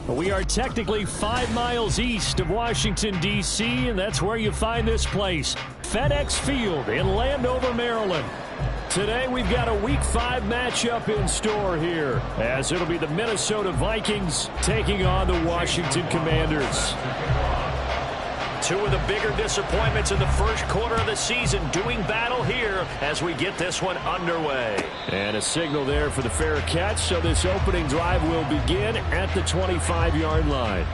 We are technically 5 miles east of Washington, D.C., and that's where you find this place, FedEx Field in Landover, Maryland. Today we've got a Week 5 matchup in store here, as it'll be the Minnesota Vikings taking on the Washington Commanders. Two of the bigger disappointments in the first quarter of the season doing battle here as we get this one underway. And a signal there for the fair catch, so this opening drive will begin at the 25-yard line.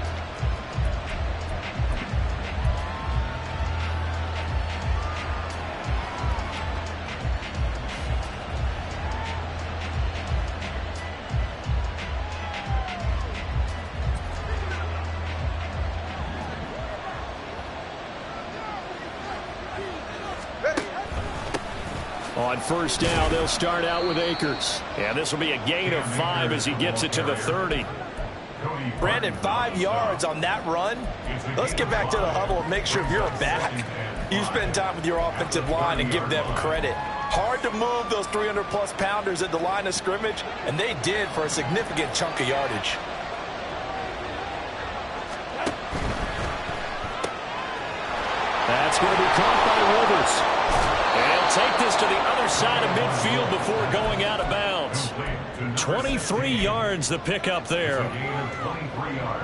On first down, they'll start out with Akers. And this will be a gain of 5 as he gets it to the 30. Brandon, 5 yards on that run. Let's get back to the huddle and make sure you're back. You spend time with your offensive line and give them credit. Hard to move those 300-plus pounders at the line of scrimmage, and they did for a significant chunk of yardage. That's going to be caught by Rivers. And take this to the other side of midfield before going out of bounds. 23 yards the pickup there.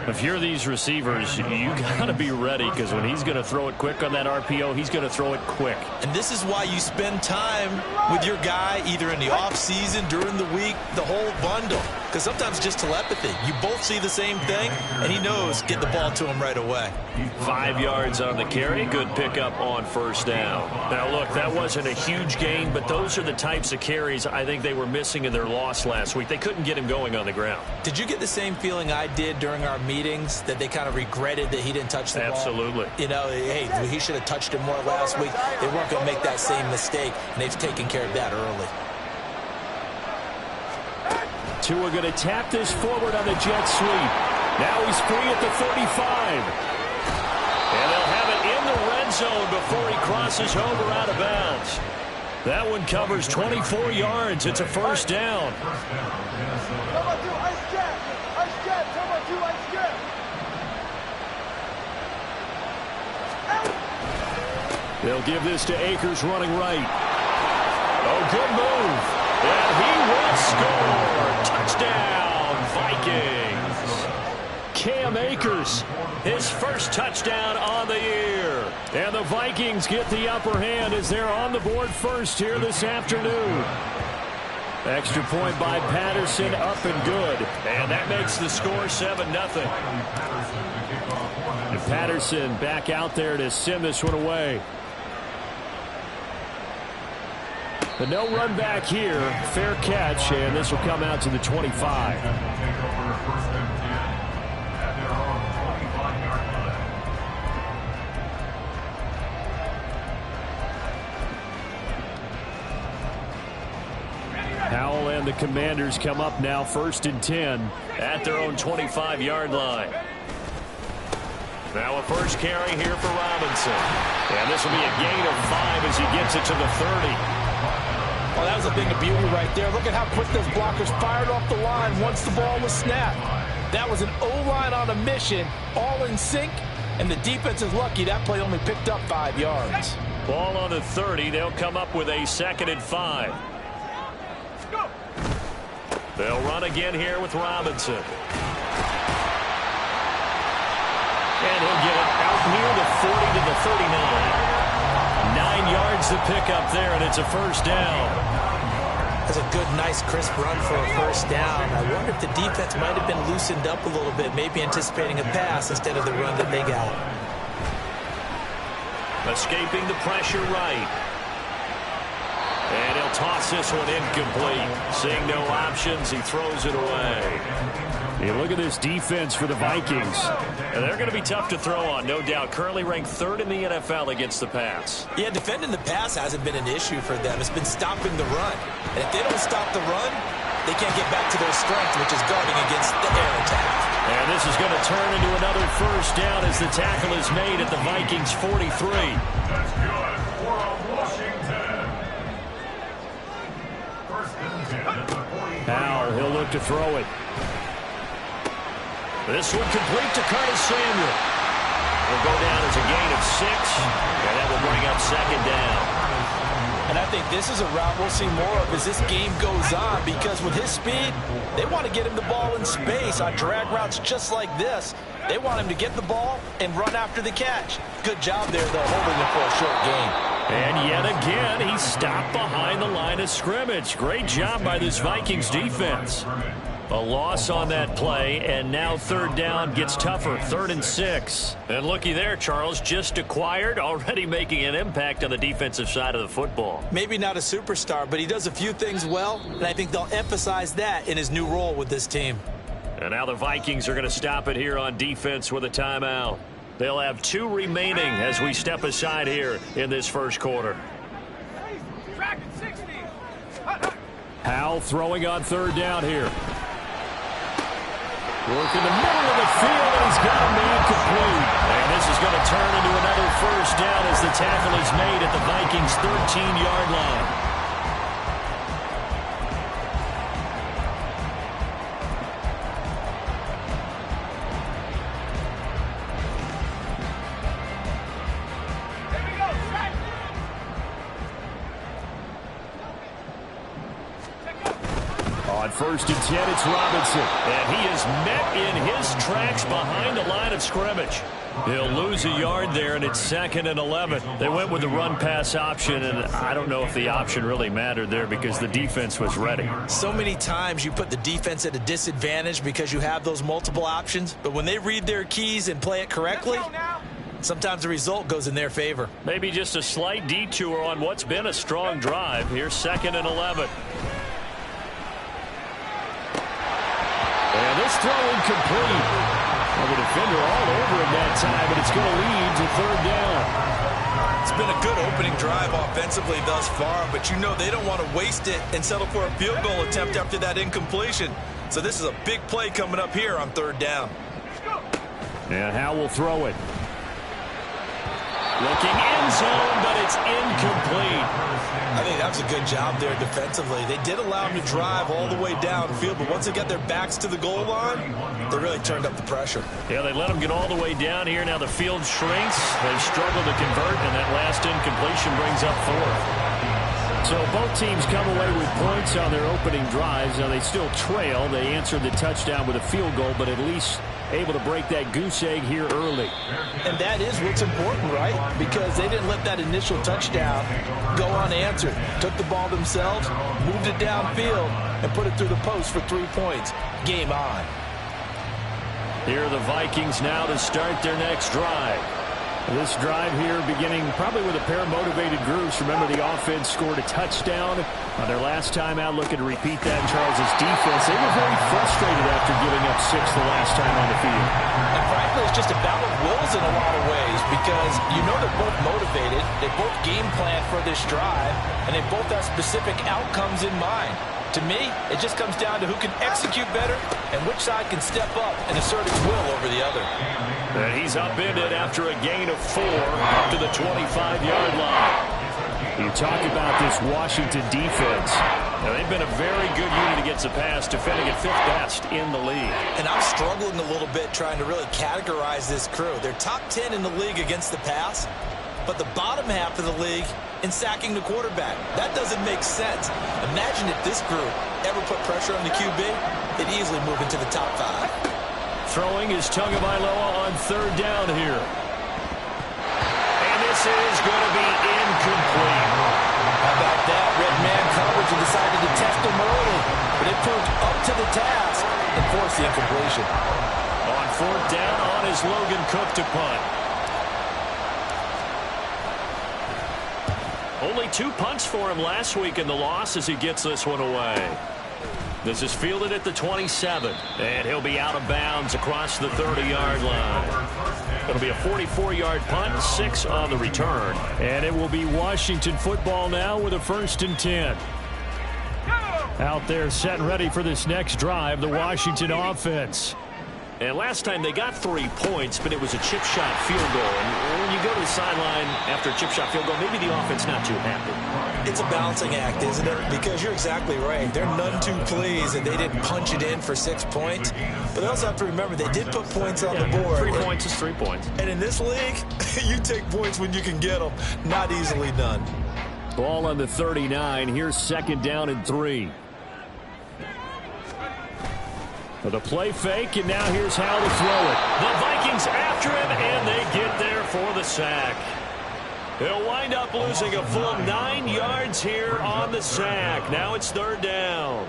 If you're these receivers, you got to be ready, because when he's going to throw it quick on that RPO, he's going to throw it quick. And this is why you spend time with your guy either in the offseason, during the week, the whole bundle. Because sometimes just telepathy. You both see the same thing, and he knows get the ball to him right away. 5 yards on the carry. Good pickup on first down. Now, look, that wasn't a huge gain, but those are the types of carries I think they were missing in their loss last week. They couldn't get him going on the ground. Did you get the same feeling I did during our meetings, that they kind of regretted that he didn't touch the ball? Absolutely. You know, hey, he should have touched him more last week. They weren't going to make that same mistake, and they've taken care of that early. Tua going to tap this forward on the jet sweep. Now he's free at the 35. And they'll have it in the red zone before he crosses over out of bounds. That one covers 24 yards. It's a first down. They'll give this to Akers running right. Oh, good move. And he will score. Touchdown, Vikings. Cam Akers, his first touchdown on the year. And the Vikings get the upper hand as they're on the board first here this afternoon. Extra point by Patterson, up and good. And that makes the score 7-0. And Patterson back out there to send this one away. The no run back here, fair catch, and this will come out to the 25. Howell and the Commanders come up now, 1st and 10 at their own 25-yard line. Now a first carry here for Robinson. And this will be a gain of 5 as he gets it to the 30. Well, that was a thing of beauty right there. Look at how quick those blockers fired off the line once the ball was snapped. That was an O-line on a mission, all in sync, and the defense is lucky that play only picked up 5 yards. Ball on the 30. They'll come up with a 2nd and 5. They'll run again here with Robinson. And he'll get it out near the 40 to the 39. 9 yards to pick up there, and it's a first down. That's a good, nice, crisp run for a first down. I wonder if the defense might have been loosened up a little bit, maybe anticipating a pass instead of the run that they got. Escaping the pressure right. And he'll toss this one incomplete. Seeing no options, he throws it away. Hey, look at this defense for the Vikings. And they're going to be tough to throw on, no doubt. Currently ranked 3rd in the NFL against the pass. Yeah, defending the pass hasn't been an issue for them. It's been stopping the run. And if they don't stop the run, they can't get back to their strength, which is guarding against the air attack. And this is going to turn into another first down as the tackle is made at the Vikings 43. That's good for Washington. 1st and 10 at the 43. Howell, he'll look to throw it. This one complete to Curtis Samuel. Will go down as a gain of 6, and that will bring up 2nd down. And And I think this is a route we'll see more of as this game goes on, because with his speed, they want to get him the ball in space on drag routes just like this. They want him to get the ball and run after the catch. Good job there, though, holding it for a short gain. And yet again, he stopped behind the line of scrimmage. Great job by this Vikings defense. A loss on that play, and now third down gets tougher, 3rd and 6. And looky there, Charles, just acquired, already making an impact on the defensive side of the football. Maybe not a superstar, but he does a few things well, and I think they'll emphasize that in his new role with this team. And now the Vikings are going to stop it here on defense with a timeout. They'll have 2 remaining as we step aside here in this first quarter. Howell throwing on 3rd down here. Work in the middle of the field, and he's got a man complete. And this is going to turn into another first down as the tackle is made at the Vikings' 13-yard line. On 1st and 10, it's Robinson. And he is met in his tracks behind the line of scrimmage. He'll lose a yard there, and it's 2nd and 11. They went with the run-pass option, and I don't know if the option really mattered there because the defense was ready. So many times you put the defense at a disadvantage because you have those multiple options, but when they read their keys and play it correctly, sometimes the result goes in their favor. Maybe just a slight detour on what's been a strong drive. Here's 2nd and 11. And this throw incomplete. Well, the defender all over him that time, but it's going to lead to 3rd down. It's been a good opening drive offensively thus far, but you know they don't want to waste it and settle for a field goal attempt after that incompletion. So this is a big play coming up here on 3rd down. And Howell will throw it. Looking end zone, but it's incomplete. I think that was a good job there defensively. They did allow him to drive all the way downfield, but once they got their backs to the goal line, they really turned up the pressure. Yeah, they let him get all the way down here. Now the field shrinks. They've struggled to convert, and that last incompletion brings up 4th. So both teams come away with points on their opening drives. Now they still trail. They answered the touchdown with a field goal, but at least able to break that goose egg here early. And that is what's important, right? Because they didn't let that initial touchdown go unanswered. Took the ball themselves, moved it downfield, and put it through the post for 3 points. Game on. Here are the Vikings now to start their next drive. This drive here beginning probably with a pair of motivated groups. Remember, the offense scored a touchdown on their last time out. Looking to repeat that in Charles's defense. They were very frustrated after giving up 6 the last time on the field. And frankly, it's just a battle of wills in a lot of ways because you know they're both motivated. They both game plan for this drive, and they both have specific outcomes in mind. To me, it just comes down to who can execute better and which side can step up and assert its will over the other. And he's upended after a gain of 4 up to the 25-yard line. You talk about this Washington defense. Now, they've been a very good unit against the pass, defending at 5th best in the league. And I'm struggling a little bit trying to really categorize this crew. They're top 10 in the league against the pass, but the bottom half of the league in sacking the quarterback. That doesn't make sense. Imagine if this group ever put pressure on the QB, they'd easily move into the top 5. Throwing is Tagovailoa on 3rd down here. And this is going to be incomplete. How about that? Red man coverage and decided to test him early, but it proved up to the task and forced the incompletion. On 4th down, on is Logan Cook to punt. Only 2 punts for him last week in the loss as he gets this one away. This is fielded at the 27, and he'll be out of bounds across the 30-yard line. It'll be a 44-yard punt, 6 on the return. And it will be Washington football now with a 1st and 10. Out there set and ready for this next drive, the Washington offense. And last time they got 3 points, but it was a chip shot field goal. And when you go to the sideline after a chip shot field goal, maybe the offense not too happy. It's a balancing act, isn't it? Because you're exactly right. They're none too pleased that they didn't punch it in for 6 points. But they also have to remember they did put points on the board. 3 points is 3 points. And in this league, you take points when you can get them. Not easily done. Ball on the 39. Here's 2nd down and 3. The play fake, and now here's how to throw it. The Vikings after him, and they get there for the sack. They'll wind up losing a full 9 yards here on the sack. Now it's 3rd down.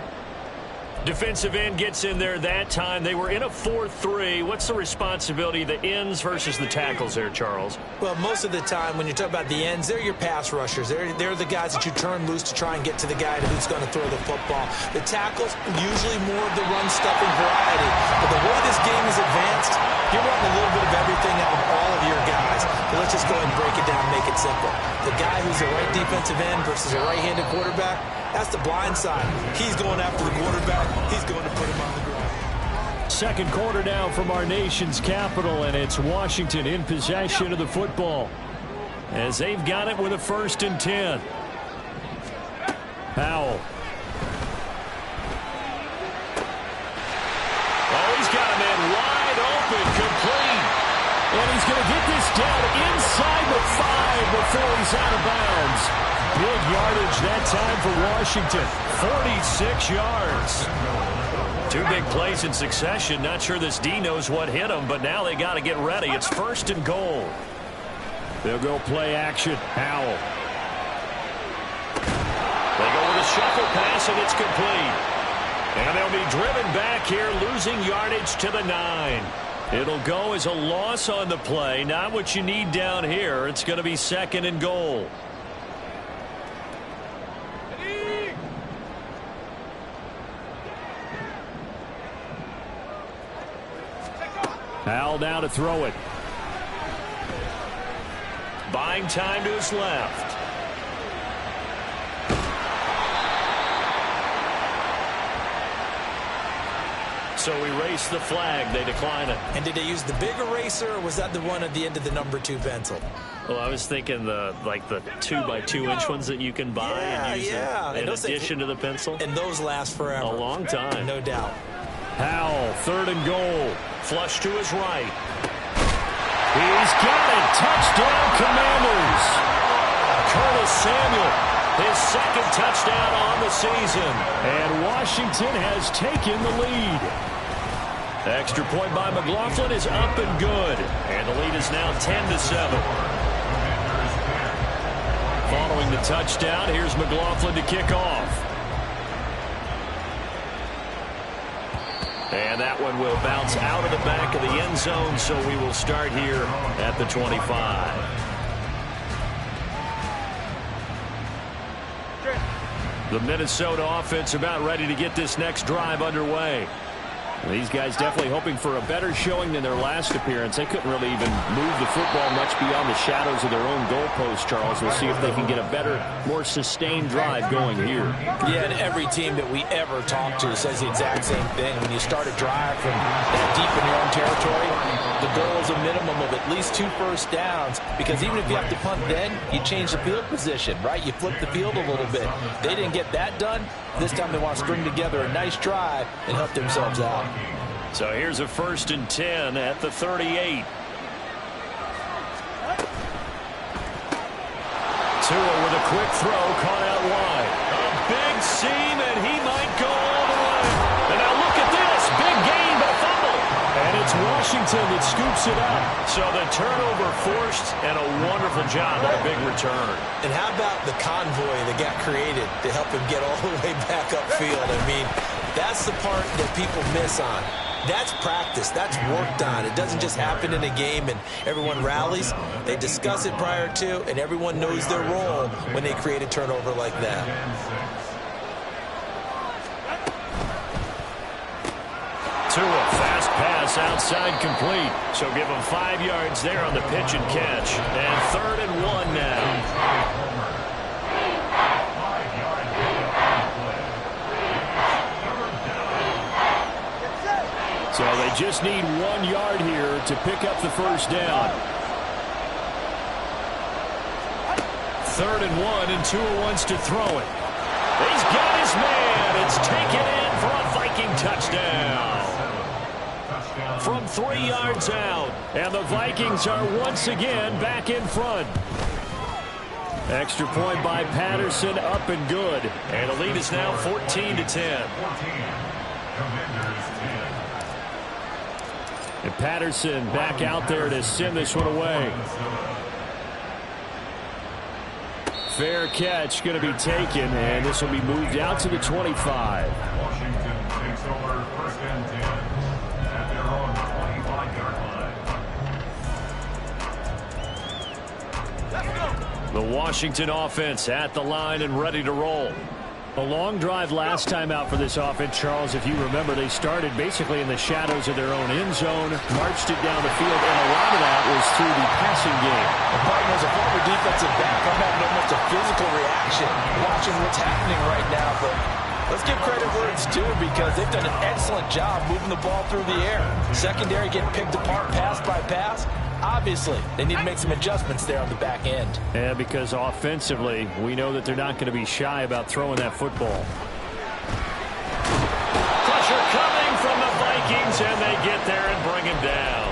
Defensive end gets in there that time. They were in a 4-3. What's the responsibility of the ends versus the tackles there, Charles? Well, most of the time when you talk about the ends, they're your pass rushers. They're the guys that you turn loose to try and get to the guy who's going to throw the football. The tackles, usually more of the run-stuffing variety. But the way this game is advanced, you're wanting a little bit of everything out of all of your guys. But let's just go ahead and break it down and make it simple. The guy who's a right defensive end versus a right-handed quarterback, that's the blind side. He's going after the quarterback. He's going to put him on the ground. 2nd quarter now from our nation's capital, and it's Washington in possession of the football as they've got it with a 1st and 10. Powell. Oh, he's got a man wide open, complete. And he's going to get this down inside the 5 before he's out of bounds. Big yardage that time for Washington. 46 yards. 2 big plays in succession. Not sure this D knows what hit him, but now they got to get ready. It's 1st and goal. They'll go play action. Powell. They go with a shuffle pass, and it's complete. And they'll be driven back here, losing yardage to the 9. It'll go as a loss on the play. Not what you need down here. It's going to be 2nd and goal. Powell now to throw it. Buying time to his left. So erase the flag. They decline it. And did they use the big eraser, or was that the one at the end of the number 2 pencil? Well, I was thinking the 2x2-inch ones that you can buy and use in addition to the pencil. And those last forever. A long time. No doubt. Powell, 3rd and goal. Flush to his right. He's got it. Touchdown, Commanders. Curtis Samuel, his 2nd touchdown on the season. And Washington has taken the lead. Extra point by McLaughlin is up and good. And the lead is now 10-7. Following the touchdown, here's McLaughlin to kick off. And that one will bounce out of the back of the end zone, so we will start here at the 25. The Minnesota offense about ready to get this next drive underway. These guys definitely hoping for a better showing than their last appearance. They couldn't really even move the football much beyond the shadows of their own goalpost, Charles. We'll see if they can get a better, more sustained drive going here. Yeah, and every team that we ever talk to says the exact same thing. When you start a drive from that deep in your own territory, the goal is a minimum of at least 2 first downs, because even if you have to punt then, you change the field position, right? You flip the field a little bit. They didn't get that done. This time they want to string together a nice drive and help themselves out. So here's a 1st and 10 at the 38. Tua with a quick throw, caught out wide. A big seam, and he might go all the way. And now look at this. Big gain, but a fumble. And it's Washington that scoops it up. So the turnover forced, and a wonderful job on a big return. And how about the convoy that got created to help him get all the way back upfield? I mean, that's the part that people miss on. That's practice. That's worked on. It doesn't just happen in a game and everyone rallies. They discuss it prior to, and everyone knows their role when they create a turnover like that. Tua, fast pass outside, complete. So give him 5 yards there on the pitch and catch. And 3rd and 1 now. So they just need 1 yard here to pick up the first down. 3rd and 1, and Tua wants to throw it. He's got his man. It's taken in for a Viking touchdown. From 3 yards out, and the Vikings are once again back in front. Extra point by Patterson, up and good. And the lead is now 14-10. And Patterson back out there to send this one away. Fair catch going to be taken, and this will be moved out to the 25. Washington takes over 1st and 10 at their own 25-yard line. The Washington offense at the line and ready to roll. A long drive last time out for this offense, Charles. If you remember, they started basically in the shadows of their own end zone, marched it down the field, and a lot of that was through the passing game. As a former defensive back, I'm having almost a physical reaction watching what's happening right now. But let's give credit where it's due, because they've done an excellent job moving the ball through the air. Secondary getting picked apart pass by pass. Obviously, they need to make some adjustments there on the back end. Yeah, because offensively, we know that they're not going to be shy about throwing that football. Pressure coming from the Vikings, and they get there and bring him down.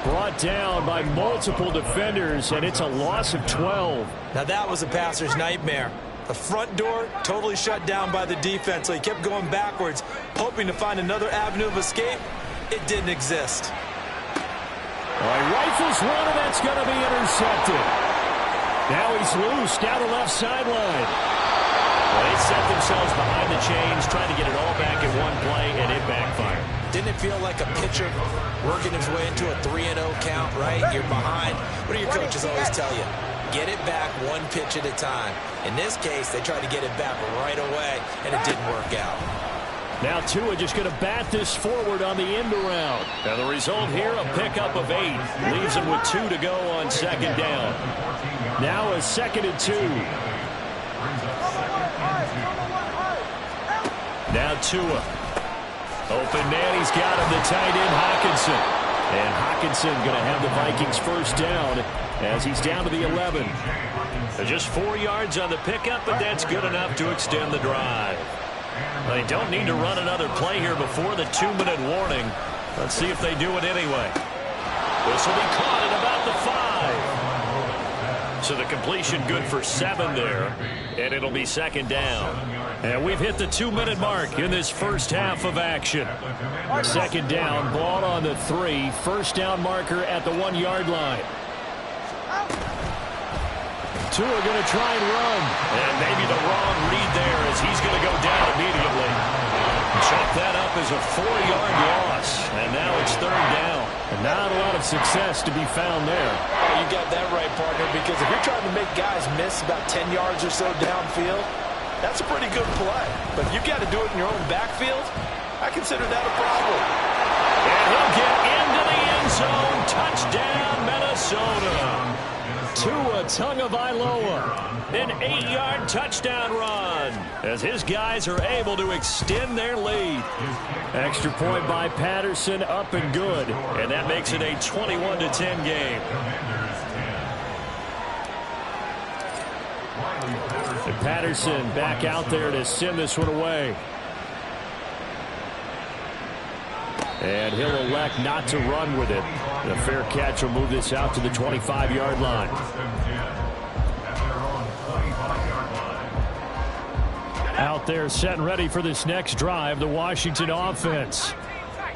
Brought down by multiple defenders, and it's a loss of 12. Now that was a passer's nightmare. The front door totally shut down by the defense, so he kept going backwards, hoping to find another avenue of escape. It didn't exist. All right, rifles one, and that's going to be intercepted. Now he's loose down the left sideline. Well, they set themselves behind the chains, trying to get it all back in one play, and it backfired. Didn't it feel like a pitcher working his way into a 3-0 count, right? You're behind. What do your coaches always tell you? Get it back one pitch at a time. In this case, they tried to get it back right away, and it didn't work out. Now Tua just going to bat this forward on the end around. And the result here, a pickup of 8. Leaves him with 2 to go on second down. Now a 2nd and 2. Now Tua. Open man, he's got him, the tight end, Hockenson. And Hockenson going to have the Vikings first down as he's down to the 11. Just 4 yards on the pickup, but that's good enough to extend the drive. They don't need to run another play here before the 2-minute warning. Let's see if they do it anyway. This will be caught at about the 5. So the completion good for 7 there, and it'll be second down. And we've hit the 2-minute mark in this first half of action. Second down, ball on the 3. First down marker at the 1-yard line. Tua going to try and run. And maybe the wrong read there as he's going to go down immediately. Chalk that up as a 4-yard loss. And now it's third down. And not a lot of success to be found there. Oh, you got that right, partner, because if you're trying to make guys miss about 10 yards or so downfield, that's a pretty good play. But if you got to do it in your own backfield, I consider that a problem. And he'll get into the end zone. Touchdown, Minnesota. Tua Tagovailoa, an 8-yard touchdown run as his guys are able to extend their lead. Extra point by Patterson, up and good, and that makes it a 21-10 game. And Patterson back out there to send this one away. And he'll elect not to run with it. The fair catch will move this out to the 25-yard line. Out there set and ready for this next drive, the Washington offense.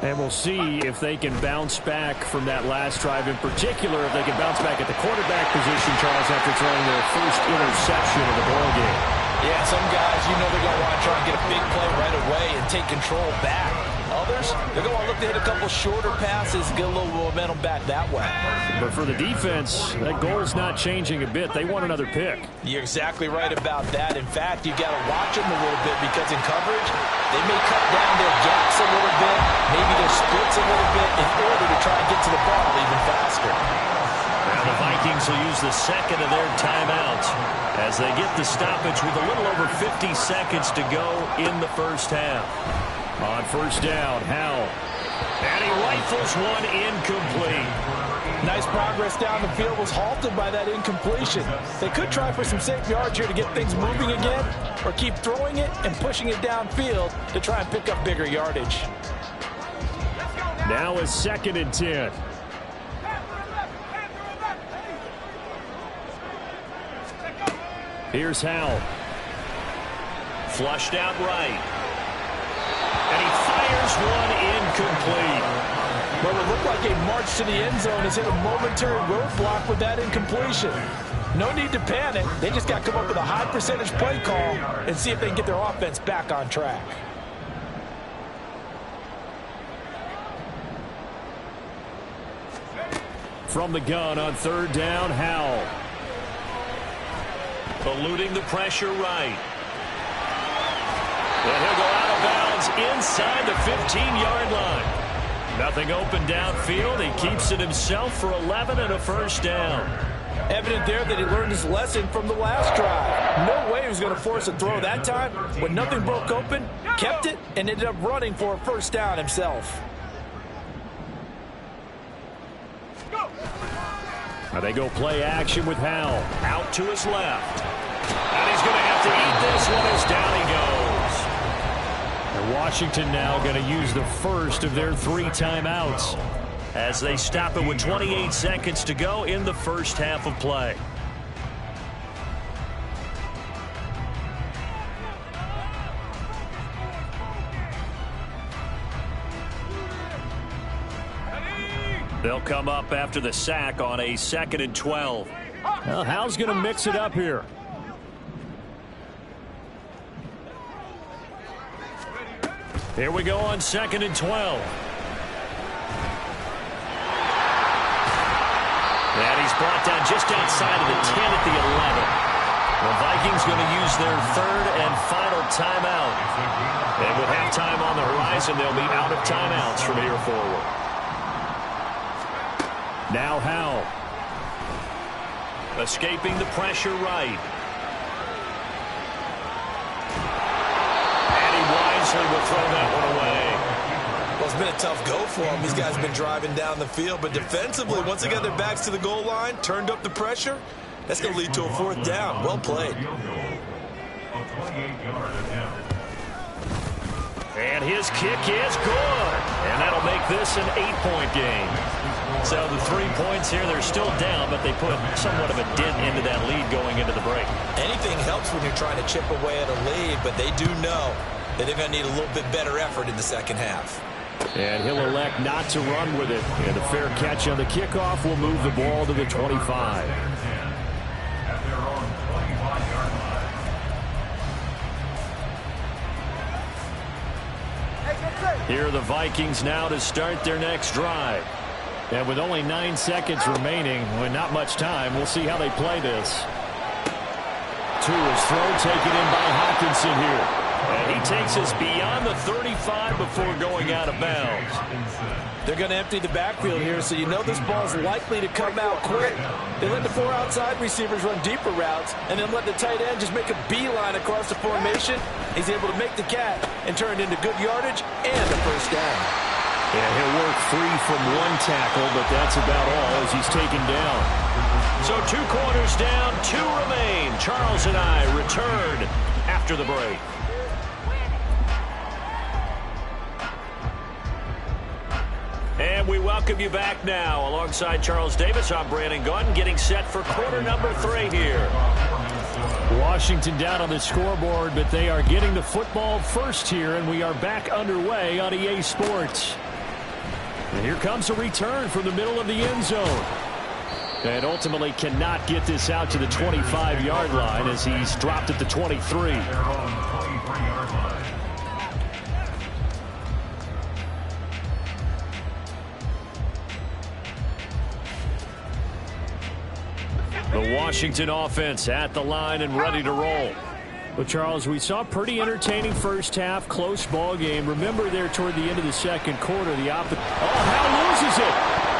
And we'll see if they can bounce back from that last drive. In particular, if they can bounce back at the quarterback position, Charles, after throwing their first interception of the ball game. Yeah, some guys, you know they're going to want to try and get a big play right away and take control back. Others, they're going to want to look to hit a couple shorter passes, get a little momentum back that way. But for the defense, that goal's not changing a bit. They want another pick. You're exactly right about that. In fact, you got to watch them a little bit because in coverage, they may cut down their gaps a little bit, maybe their splits a little bit in order to try and get to the ball even faster. Now the Vikings will use the second of their timeouts as they get the stoppage with a little over 50 seconds to go in the first half. On first down, Howell. And he rifles one incomplete. Nice progress down the field, was halted by that incompletion. They could try for some safe yards here to get things moving again, or keep throwing it and pushing it downfield to try and pick up bigger yardage. Now a 2nd and 10. Here's Howell. Flushed out right. And he fires one incomplete. Well, it looked like a march to the end zone has hit a momentary roadblock with that incompletion. No need to panic. They just got to come up with a high percentage play call and see if they can get their offense back on track. From the gun on third down, Howell. Eluding the pressure right. And he'll go out of bounds inside the 15-yard line. Nothing open downfield. He keeps it himself for 11 and a first down. Evident there that he learned his lesson from the last drive. No way he was going to force a throw that time. When nothing broke open, kept it, and ended up running for a first down himself. Now they go play action with Howell. Out to his left. And he's going to have to eat this one as down he goes. And Washington now going to use the first of their 3 timeouts as they stop it with 28 seconds to go in the first half of play. They'll come up after the sack on a 2nd and 12. Well, Howell's going to mix it up here. Here we go on 2nd and 12. And he's brought down just outside of the 10 at the 11. The Vikings going to use their 3rd and final timeout. And with halftime on the horizon, they'll be out of timeouts from here forward. Now Howell. Escaping the pressure right. And he wisely will throw that one away. Well, it's been a tough go for him. These guys have been driving down the field, but defensively, once they got their backs to the goal line, turned up the pressure, that's going to lead to a 4th down. Well played. And his kick is good. And that'll make this an 8-point game. So the 3 points here, they're still down, but they put somewhat of a dent into that lead going into the break. Anything helps when you're trying to chip away at a lead, but they do know that they're going to need a little bit better effort in the second half. And he'll elect not to run with it. And a fair catch on the kickoff will move the ball to the 25. Here are the Vikings now to start their next drive. And with only 9 seconds remaining, with not much time, we'll see how they play this. To his throw, taken in by Hawkinson here. And he takes us beyond the 35 before going out of bounds. They're going to empty the backfield here, so you know this ball's likely to come out quick. They let the 4 outside receivers run deeper routes, and then let the tight end just make a beeline across the formation. He's able to make the catch and turn it into good yardage and a first down. And he'll work free from 1 tackle, but that's about all as he's taken down. So 2 quarters down, 2 remain. Charles and I return after the break. And we welcome you back now. Alongside Charles Davis, I'm Brandon Gunn, getting set for quarter number 3 here. Washington down on the scoreboard, but they are getting the football first here, and we are back underway on EA Sports. And here comes a return from the middle of the end zone. And ultimately cannot get this out to the 25-yard line as he's dropped at the 23. The Washington offense at the line and ready to roll. Well, Charles, we saw a pretty entertaining first half, close ball game. Remember there toward the end of the second quarter, the opposite. Oh, Howell loses it.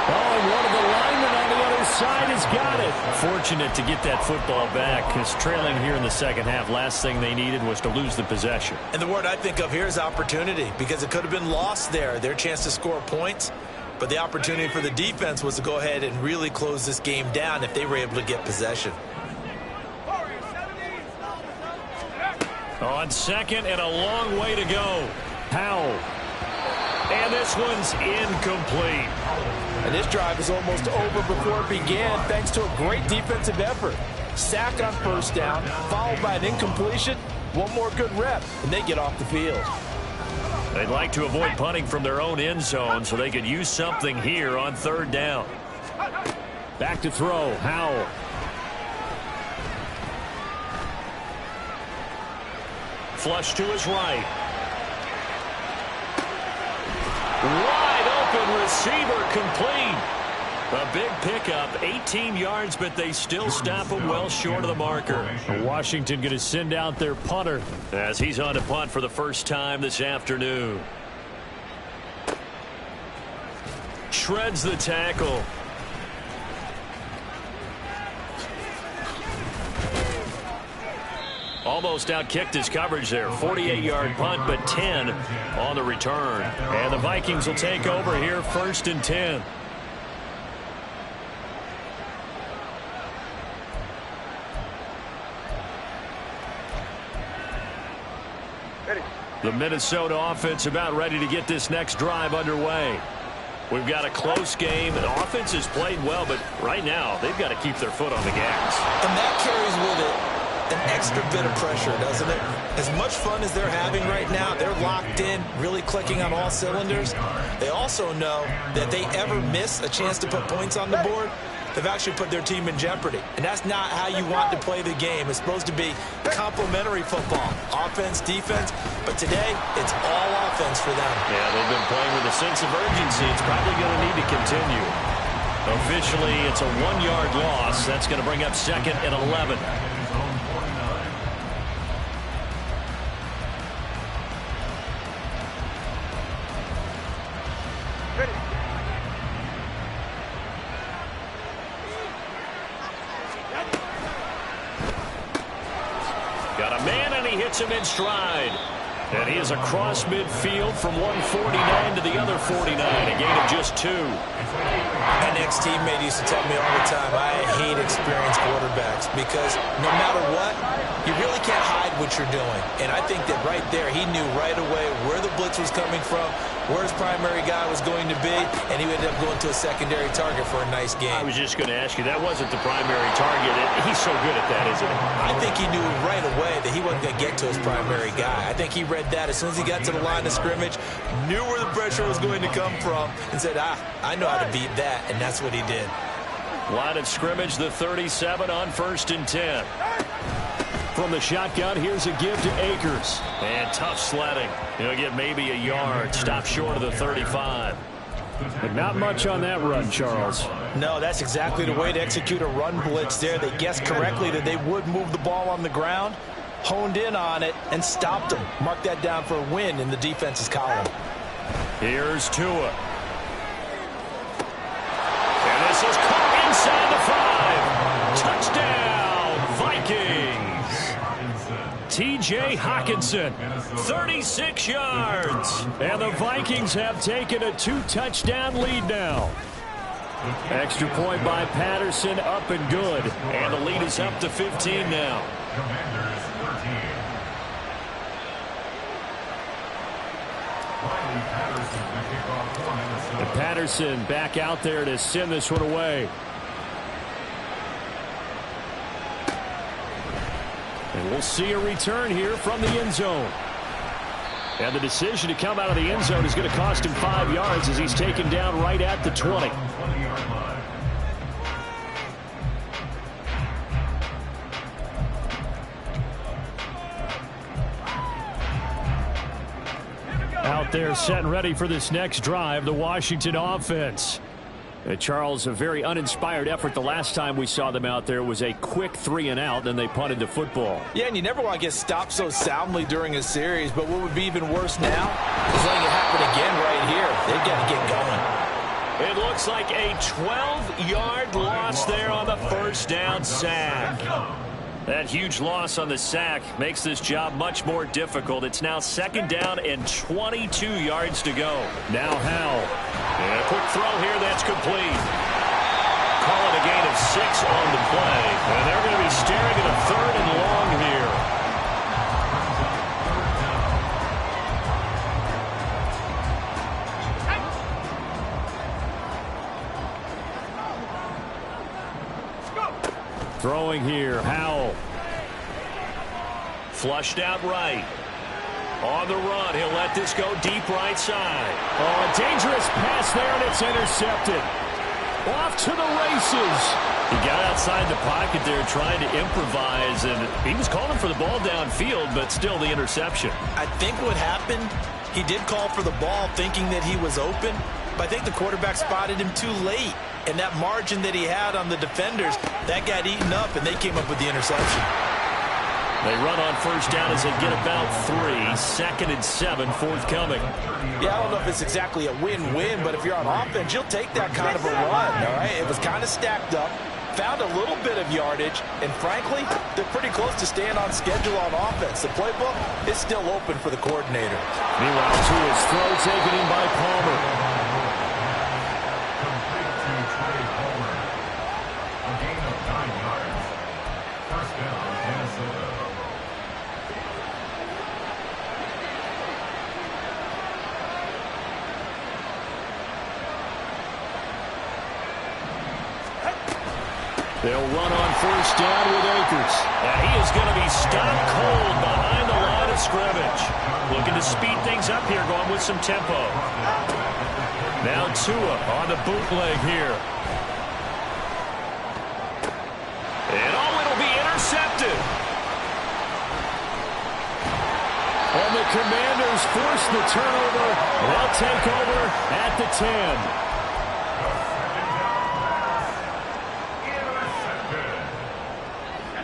Oh, and one of the linemen on the other side has got it. Fortunate to get that football back, because trailing here in the second half, last thing they needed was to lose the possession. And the word I think of here is opportunity, because it could have been lost there. Their chance to score points. But the opportunity for the defense was to go ahead and really close this game down if they were able to get possession. On second and a long way to go. Howell. And this one's incomplete. And this drive is almost over before it began thanks to a great defensive effort. sack on first down, followed by an incompletion, one more good rep, and they get off the field. They'd like to avoid punting from their own end zone so they could use something here on third down. Back to throw, Howell. Flush to his right. Wide open receiver complete. A big pickup, 18 yards, but they still stop him well short of the marker. Washington going to send out their punter as he's on to punt for the first time this afternoon. Shreds the tackle. Almost outkicked his coverage there. 48-yard punt, but 10 on the return. And the Vikings will take over here, 1st and 10. The Minnesota offense about ready to get this next drive underway. We've got a close game. The offense has played well, but right now they've got to keep their foot on the gas. And that carries with it an extra bit of pressure, doesn't it? As much fun as they're having right now, they're locked in, really clicking on all cylinders. They also know that they ever miss a chance to put points on the board, they've actually put their team in jeopardy. And that's not how you want to play the game. It's supposed to be complementary football, offense, defense. But today, it's all offense for them. Yeah, they've been playing with a sense of urgency. It's probably going to need to continue. Officially, it's a 1-yard loss. That's going to bring up 2nd and 11. Got a man, and he hits him in stride. And he is across midfield from 149 to the other 49, a gain of just 2. An ex-teammate used to tell me all the time, I hate experienced quarterbacks because no matter what, you really can't hide what you're doing. And I think that right there, he knew right away where the blitz was coming from, where his primary guy was going to be, and he ended up going to a secondary target for a nice game. I was just going to ask you, that wasn't the primary target. He's so good at that, isn't he? I think he knew right away that he wasn't going to get to his primary guy. I think he read that as soon as he got to the line of scrimmage, knew where the pressure was going to come from, and said, I know how to beat that, and that's what he did. Line of scrimmage, the 37 on 1st and 10. From the shotgun, here's a give to Akers. And tough sledding. He'll get maybe a yard. Stop short of the 35. But not much on that run, Charles. No, that's exactly the way to execute a run blitz there. They guessed correctly that they would move the ball on the ground, honed in on it, and stopped them. Mark that down for a win in the defense's column. Here's Tua. And this is caught inside the 5. Touchdown, Vikings. T.J. Hockenson, 36 yards. And the Vikings have taken a 2-touchdown lead now. Extra point by Patterson, up and good. And the lead is up to 15 now. Commanders 13. Riley Patterson, the kickoff for Minnesota. And Patterson back out there to send this one away. And we'll see a return here from the end zone. And the decision to come out of the end zone is going to cost him 5 yards as he's taken down right at the 20. Out there set and ready for this next drive, the Washington offense. Charles, a very uninspired effort the last time we saw them out there was a quick 3-and-out, then they punted the football. Yeah, and you never want to get stopped so soundly during a series, but what would be even worse now is letting it happen again right here. They've got to get going. It looks like a 12-yard loss there on the first down sack. That huge loss on the sack makes this job much more difficult. It's now 2nd down and 22 yards to go. Now Howell. And a quick throw here that's complete. Call it a gain of 6 on the play. And they're going to be staring at a 3rd and long here. Throwing here, Howell. Flushed out right. On the run, he'll let this go deep right side. Oh, a dangerous pass there, and it's intercepted. Off to the races. He got outside the pocket there trying to improvise, and he was calling for the ball downfield, but still the interception. I think what happened, he did call for the ball thinking that he was open, but I think the quarterback spotted him too late. And that margin that he had on the defenders, that got eaten up, and they came up with the interception. They run on first down as they get about 3. 2nd and 7 forthcoming. Yeah, I don't know if it's exactly a win-win, but if you're on offense, you'll take that kind of a run, all right? It was kind of stacked up, found a little bit of yardage, and frankly, they're pretty close to staying on schedule on offense. The playbook is still open for the coordinator. Meanwhile, Tua's throw taken in by Palmer. Complete to Trey Palmer. A gain of 9 yards. First down, Minnesota. They'll run on first down with Akers. And he is going to be stopped cold behind the line of scrimmage. Looking to speed things up here, going with some tempo. Now Tua on the bootleg here. And it'll be intercepted. And the Commanders force the turnover. They'll take over at the 10.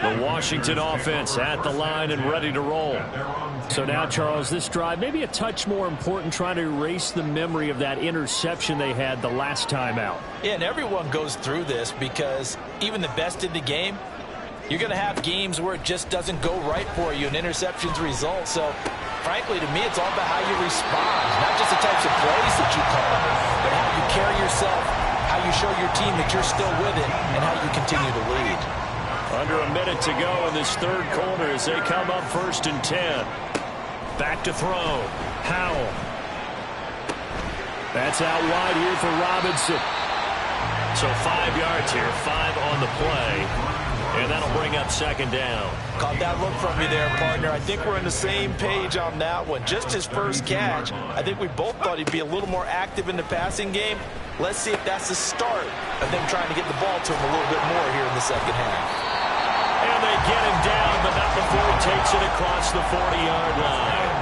The Washington offense at the line and ready to roll. So now, Charles, this drive maybe a touch more important, trying to erase the memory of that interception they had the last time out. Yeah, and everyone goes through this because even the best in the game, you're going to have games where it just doesn't go right for you and interceptions result. So, frankly, to me, it's all about how you respond, not just the types of plays that you call, but how you carry yourself, how you show your team that you're still with it, and how you continue to lead. Under a minute to go in this third quarter as they come up 1st and 10. Back to throw. Howell. That's out wide here for Robinson. So 5 yards here, 5 on the play. And that'll bring up 2nd down. Caught that look from me there, partner. I think we're on the same page on that one. Just his first catch, I think we both thought he'd be a little more active in the passing game. Let's see if that's the start of them trying to get the ball to him a little bit more here in the second half. And they get him down, but not before he takes it across the 40-yard line.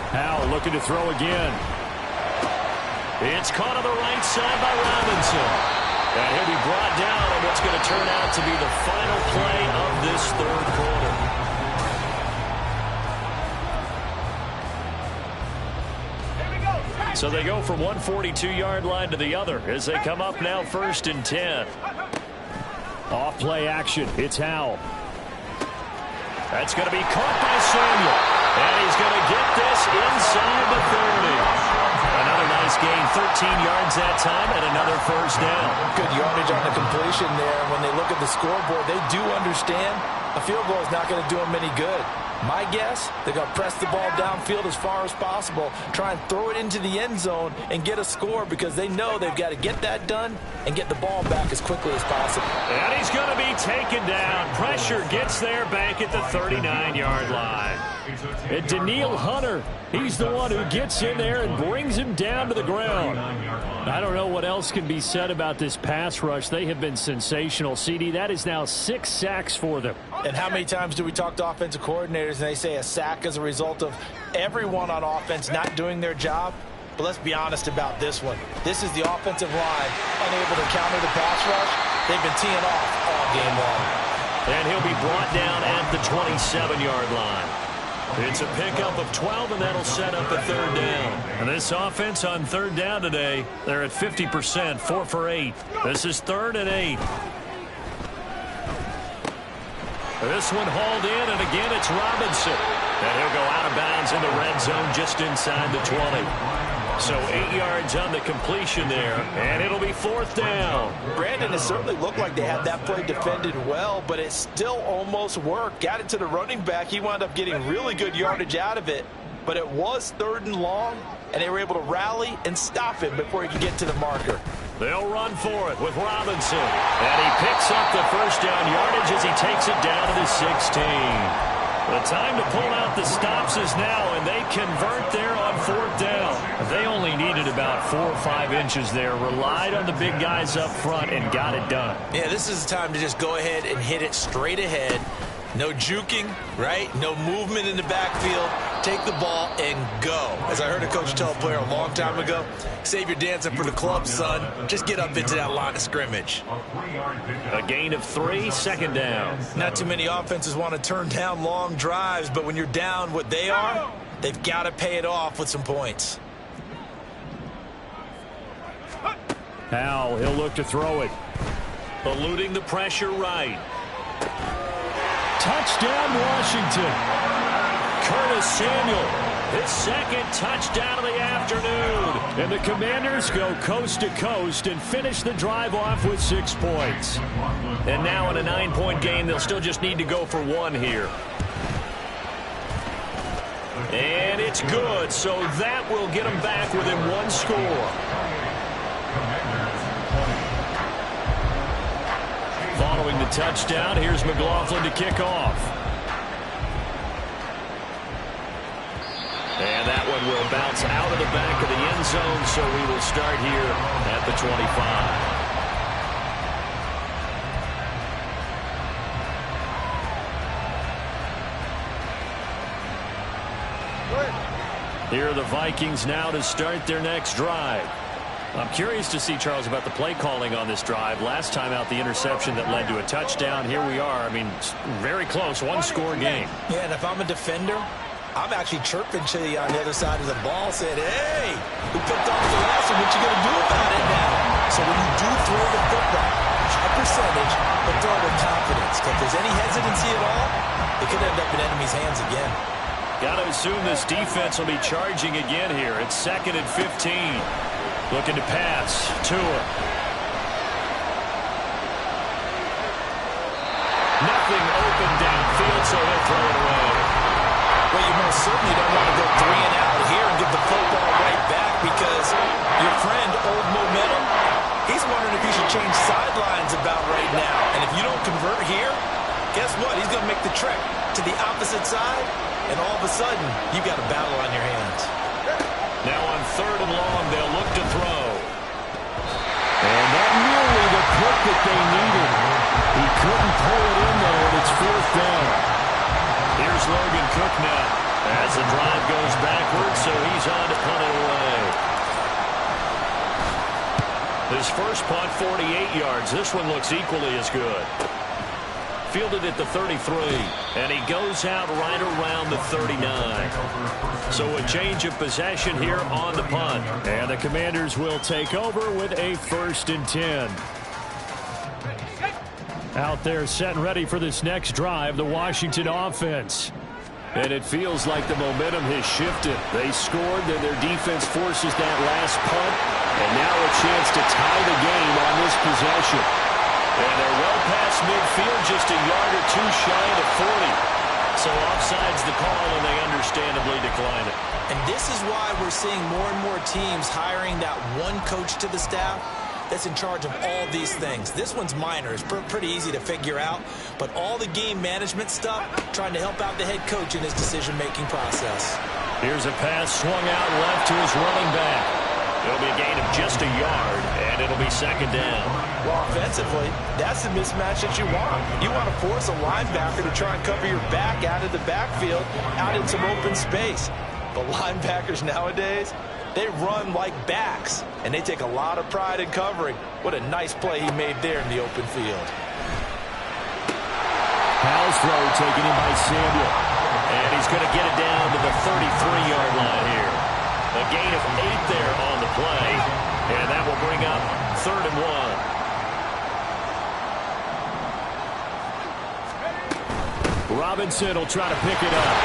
Howell looking to throw again. It's caught on the right side by Robinson. And he'll be brought down on what's going to turn out to be the final play of this third quarter. So they go from one 42-yard line to the other as they come up now 1st and 10. Off play action. It's Howell. That's going to be caught by Samuel. And he's going to get this inside the 30. Another nice gain, 13 yards that time, and another first down. Good yardage on the completion there. When they look at the scoreboard, they do understand a field goal is not going to do them any good. My guess, they're going to press the ball downfield as far as possible, try and throw it into the end zone and get a score because they know they've got to get that done and get the ball back as quickly as possible. And he's going to be taken down. Pressure gets there back at the 39-yard line. And Daniil Hunter, he's the one who gets in there and brings him down to the ground. I don't know what else can be said about this pass rush. They have been sensational. CD, that is now 6 sacks for them. And how many times do we talk to offensive coordinators and they say a sack as a result of everyone on offense not doing their job? But let's be honest about this one. This is the offensive line unable to counter the pass rush. They've been teeing off all game long. And he'll be brought down at the 27-yard line. It's a pickup of 12, and that'll set up a 3rd down. And this offense on 3rd down today, they're at 50%, 4 for 8. This is 3rd and 8. This one hauled in, and again it's Robinson. And he'll go out of bounds in the red zone just inside the 20. So 8 yards on the completion there, and it'll be 4th down. Brandon, it certainly looked like they had that play defended well, but it still almost worked. Got it to the running back. He wound up getting really good yardage out of it, but it was 3rd and long, and they were able to rally and stop him before he could get to the marker. They'll run for it with Robinson. And he picks up the first down yardage as he takes it down to the 16. The time to pull out the stops is now, and they convert there on 4th down. They only needed about 4 or 5 inches there, relied on the big guys up front, and got it done. Yeah, this is the time to just go ahead and hit it straight ahead. No juking, right? No movement in the backfield. Take the ball and go. As I heard a coach tell a player a long time ago, save your dancing for the club, son. Just get up into that line of scrimmage. A gain of 3, 2nd down. Not too many offenses want to turn down long drives, but when you're down what they are, they've got to pay it off with some points. Howell, he'll look to throw it. Eluding the pressure right. Touchdown, Washington. Curtis Samuel, his 2nd touchdown of the afternoon. And the Commanders go coast to coast and finish the drive off with 6 points. And now in a 9-point game, they'll still just need to go for 1 here. And it's good, so that will get them back within 1 score. Following the touchdown, here's McLaughlin to kick off. And that one will bounce out of the back of the end zone, so we will start here at the 25. Here are the Vikings now to start their next drive. I'm curious to see, Charles, about the play calling on this drive. Last time out, the interception that led to a touchdown. Here we are. I mean, very close, 1-score game. Yeah, and if I'm a defender, I'm actually chirping to you on the other side of the ball, saying, hey, we picked off the last one. What you going to do about it now? So when you do throw the football, high percentage, but throw it with confidence. If there's any hesitancy at all, it could end up in enemy's hands again. Got to assume this defense will be charging again here. It's 2nd and 15. Looking to pass. Tua. Nothing open downfield, so he'll throw it away. Well, you most certainly don't want to go 3 and out here and get the football right back because your friend, Old Momentum, he's wondering if he should change sidelines about right now. And if you don't convert here, guess what? He's going to make the trek to the opposite side, and all of a sudden, you've got a battle on your hands. Now on 3rd and long, they'll look to throw. And that nearly the pick that they needed. He couldn't pull it in, though, and it's 4th down. Here's Logan Cook now as the drive goes backwards, so he's on to punt it away. His first punt, 48 yards. This one looks equally as good. Fielded at the 33, and he goes out right around the 39. So a change of possession here on the punt. And the Commanders will take over with a 1st and 10. Out there set and ready for this next drive, the Washington offense. And it feels like the momentum has shifted. They scored, then their defense forces that last punt, and now a chance to tie the game on this possession. And they're well past midfield, just a yard or 2 shy of 40. So offside's the call, and they understandably decline it. And this is why we're seeing more and more teams hiring that one coach to the staff that's in charge of all these things. This one's minor. It's pretty easy to figure out. But all the game management stuff, trying to help out the head coach in his decision-making process. Here's a pass swung out left to his running back. It'll be a gain of just a yard, and it'll be 2nd down. Well, offensively, that's the mismatch that you want. You want to force a linebacker to try and cover your back out of the backfield, out in some open space. But linebackers nowadays, they run like backs, and they take a lot of pride in covering. What a nice play he made there in the open field. Howell's throw taken in by Samuel. And he's going to get it down to the 33-yard line here. A gain of 8 there on the play. And that will bring up 3rd and 1. Robinson will try to pick it up.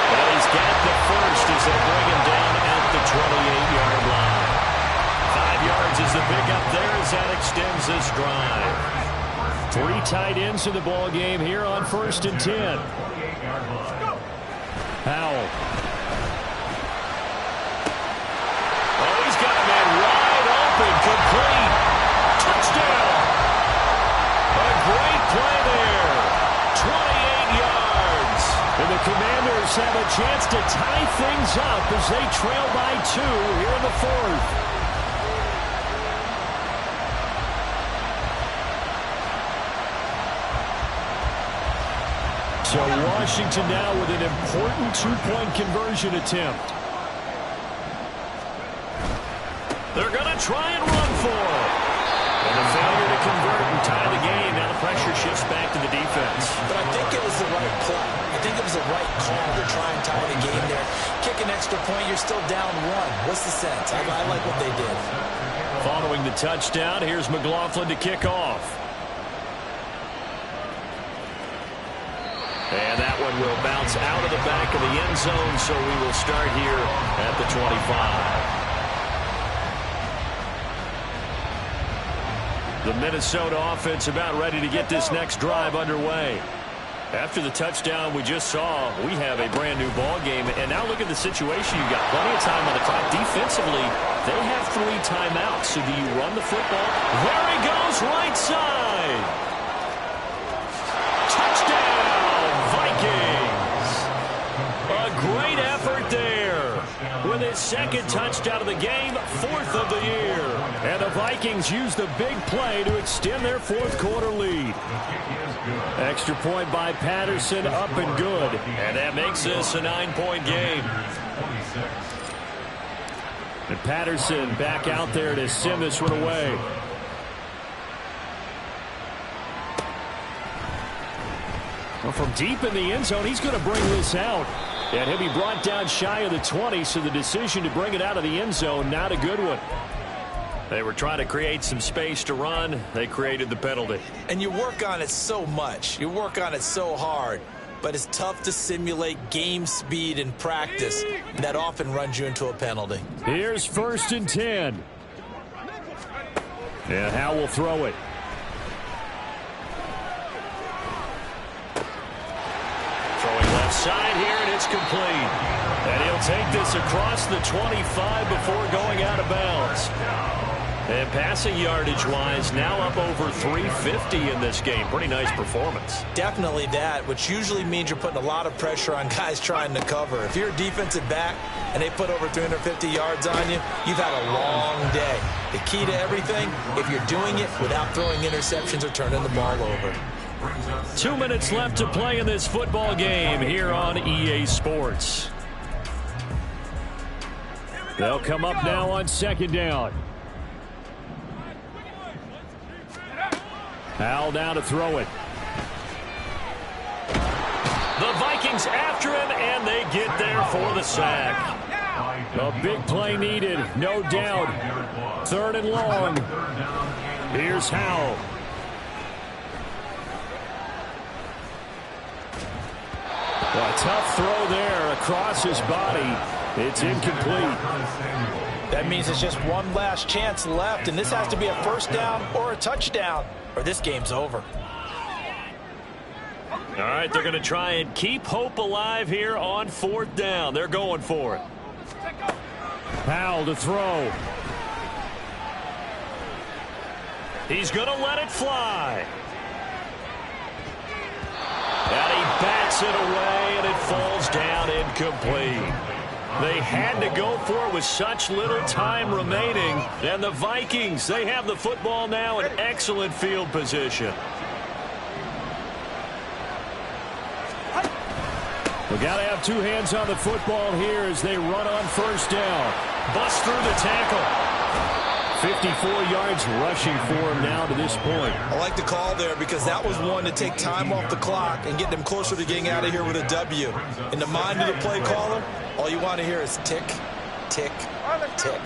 Well, he's got the first as they bring him down at the 28-yard line. 5 yards is the pickup there as that extends this drive. 3 tight ends to the ball game here on 1st and 10. Howell. Oh, he's got a man wide open, complete. Vikings have a chance to tie things up as they trail by 2 here in the 4th. So Washington now with an important 2-point conversion attempt. They're going to try and run for it. And a failure to convert and tie the game. Now the pressure shifts back to the defense. But I think it was the right play. I think it was the right call to try and tie the game there. Kick an extra point, you're still down 1. What's the sense? I like what they did. Following the touchdown, here's McLaughlin to kick off. And that one will bounce out of the back of the end zone, so we will start here at the 25. The Minnesota offense about ready to get this next drive underway. After the touchdown we just saw, we have a brand new ball game. And now look at the situation. You've got plenty of time on the clock. Defensively, they have 3 timeouts. So do you run the football? There he goes, right side. Touchdown, Vikings. A great effort there. With his 2nd touchdown of the game, 4th of the year. And the Vikings use the big play to extend their 4th quarter lead. Extra point by Patterson, up and good. And that makes this a 9-point game. And Patterson back out there to send this one away. Well, from deep in the end zone, he's going to bring this out. And he'll be brought down shy of the 20, so the decision to bring it out of the end zone, not a good one. They were trying to create some space to run. They created the penalty. And you work on it so much. You work on it so hard. But it's tough to simulate game speed in practice. And that often runs you into a penalty. Here's 1st and 10. And Howe will throw it. Throwing left side here, and it's complete. And he'll take this across the 25 before going out of bounds. And passing yardage-wise, now up over 350 in this game. Pretty nice performance. Definitely that, which usually means you're putting a lot of pressure on guys trying to cover. If you're a defensive back and they put over 350 yards on you, you've had a long day. The key to everything, if you're doing it without throwing interceptions or turning the ball over. 2 minutes left to play in this football game here on EA Sports. They'll come up now on 2nd down. Howell down to throw it. The Vikings after him, and they get there for the sack. A big play needed, no doubt. 3rd and long. Here's Howell. A tough throw there across his body. It's incomplete. That means it's just one last chance left, and this has to be a 1st down or a touchdown, or this game's over. All right, they're going to try and keep hope alive here on 4th down. They're going for it. Howell to throw. He's going to let it fly. And he bats it away, and it falls down incomplete. They had to go for it with such little time remaining. And the Vikings, they have the football now in excellent field position. We got to have 2 hands on the football here as they run on 1st down. Bust through the tackle. 54 yards rushing for him now to this point. I like the call there because that was one to take time off the clock and get them closer to getting out of here with a W. In the mind of the play caller, all you want to hear is tick, tick, tick.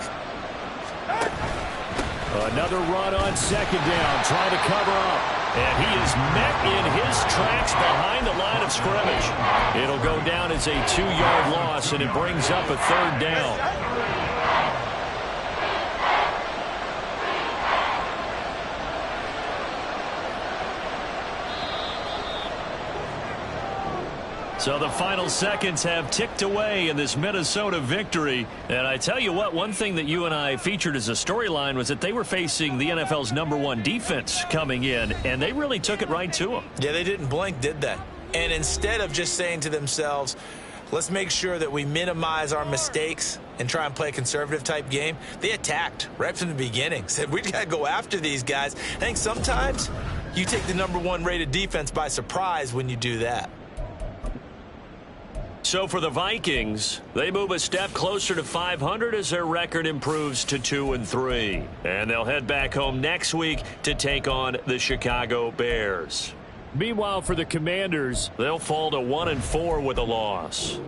Another run on 2nd down, trying to cover up. And he is met in his tracks behind the line of scrimmage. It'll go down as a 2-yard loss, and it brings up a 3rd down. So the final seconds have ticked away in this Minnesota victory. And I tell you what, one thing that you and I featured as a storyline was that they were facing the NFL's #1 defense coming in, and they really took it right to them. Yeah, they didn't blink, did they? And instead of just saying to themselves, Let's make sure that we minimize our mistakes and try and play a conservative type game. They attacked right from the beginning. Said, we got to go after these guys. I think sometimes you take the #1 rated defense by surprise when you do that. So for the Vikings, they move a step closer to 500 as their record improves to 2-3. And they'll head back home next week to take on the Chicago Bears. Meanwhile, for the Commanders, they'll fall to 1-4 with a loss.